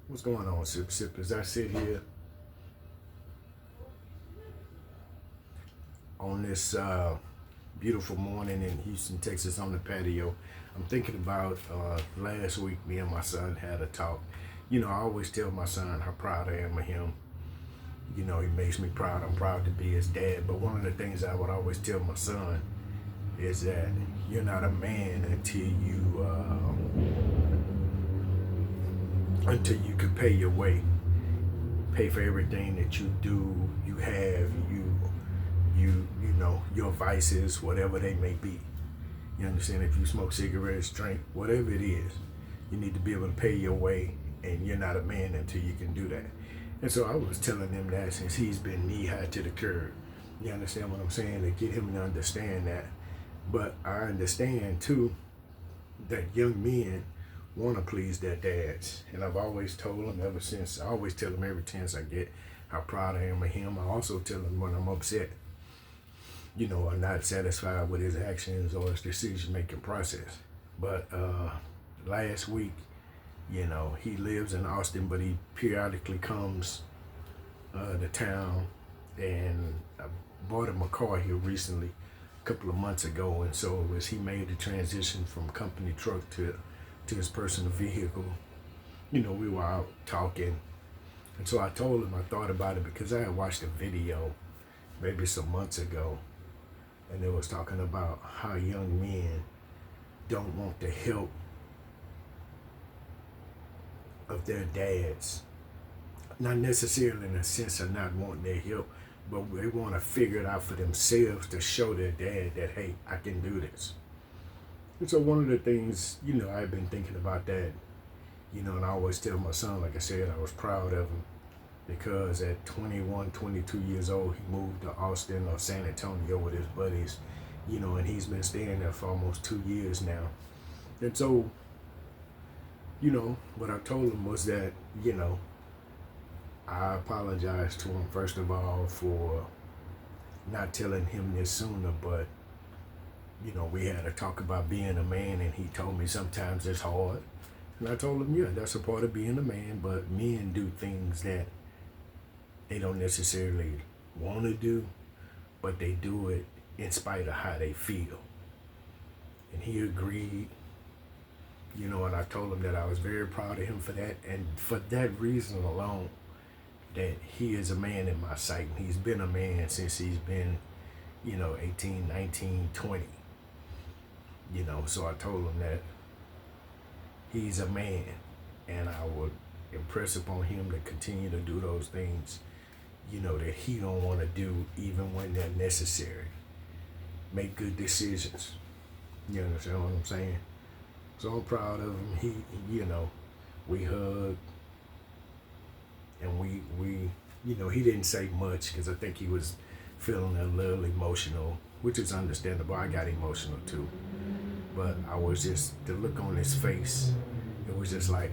What's going on, Sip Sip? As I sit here on this beautiful morning in Houston, Texas, on the patio, I'm thinking about last week. Me and my son had a talk. I always tell my son how proud I am of him. He makes me proud. I'm proud to be his dad. But one of the things I would always tell my son is that you're not a man until you can pay your way, pay for everything that you do, you have, your vices, whatever they may be. You understand? If you smoke cigarettes, drink, whatever it is, you need to be able to pay your way, and you're not a man until you can do that. And so I was telling him that since he's been knee high to the curb. You understand what I'm saying? To get him to understand that. But I understand too that young men want to please their dads. And I've always told him ever since, I always tell him every chance I get how proud I am of him. I also tell him when I'm upset, I'm not satisfied with his actions or his decision making process. But last week, he lives in Austin, but he periodically comes to town, and I bought him a car here recently, a couple of months ago, and so as he made the transition from company truck to his personal vehicle, we were out talking, and so I told him I thought about it because I had watched a video maybe some months ago, and it was talking about how young men don't want the help of their dads. Not necessarily in the sense of not wanting their help, but they want to figure it out for themselves to show their dad that, hey, I can do this. And so one of the things, I've been thinking about that, and I always tell my son, like I said, I was proud of him because at 21, 22 years old, he moved to Austin or San Antonio with his buddies, and he's been staying there for almost 2 years now. And so, what I told him was that, I apologized to him, first of all, for not telling him this sooner, but, we had a talk about being a man, and he told me sometimes it's hard. And I told him, yeah, that's a part of being a man, but men do things that they don't necessarily want to do, but they do it in spite of how they feel. And he agreed, and I told him that I was very proud of him for that, and for that reason alone, that he is a man in my sight. And he's been a man since he's been, 18, 19, 20. So I told him that he's a man, and I would impress upon him to continue to do those things, that he don't want to do even when they're necessary. Make good decisions. You understand what I'm saying? So I'm proud of him. We hugged, and we he didn't say much because I think he was feeling a little emotional, which is understandable. I got emotional too. But I was just, the look on his face, it was just like,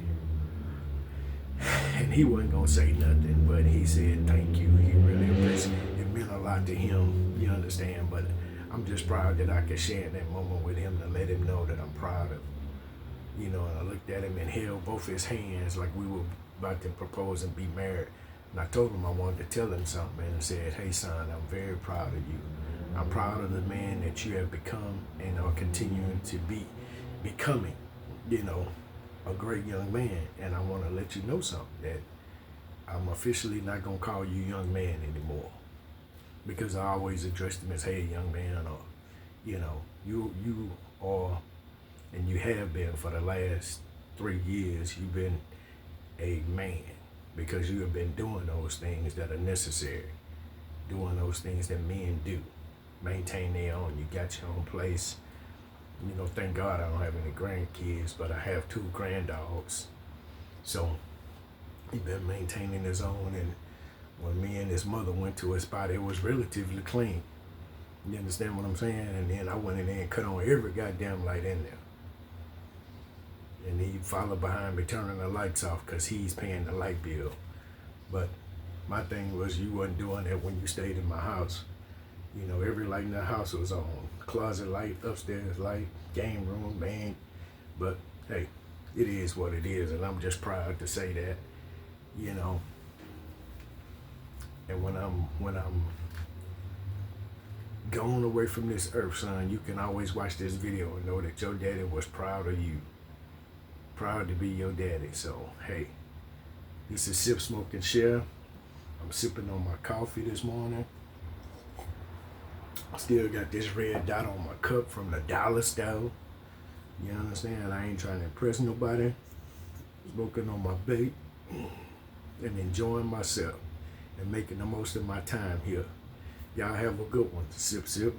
and he wasn't going to say nothing, but he said thank you. He really appreciated it. It meant a lot to him, you understand? But I'm just proud that I could share that moment with him to let him know that I'm proud of him. And I looked at him and held both his hands like we were about to propose and be married. And I told him I wanted to tell him something, and I said, hey son, I'm very proud of you. I'm proud of the man that you have become and are continuing to be becoming, a great young man. And I want to let you know something, that I'm officially not going to call you young man anymore, because I always addressed him as, hey, young man, or, you are, and you have been for the last 3 years, you've been a man because you have been doing those things that are necessary, doing those things that men do. Maintain their own. You got your own place. Thank God I don't have any grandkids, but I have 2 granddogs. So he been maintaining his own, and when me and his mother went to his spot, it was relatively clean. You understand what I'm saying? And then I went in there and cut on every goddamn light in there. And he followed behind me turning the lights off because he's paying the light bill. But my thing was, you wasn't doing that when you stayed in my house. Every light in the house was on. Closet light, upstairs light, game room, man. But hey, it is what it is, and I'm just proud to say that. you know. And when I'm gone away from this earth, son, you can always watch this video and know that your daddy was proud of you, proud to be your daddy. So hey, this is Sip, Smoke, and Share. I'm sipping on my coffee this morning. I still got this red dot on my cup from the dollar store. You understand? I ain't trying to impress nobody. Smoking on my vape and enjoying myself and making the most of my time here. Y'all have a good one. Sip, sip.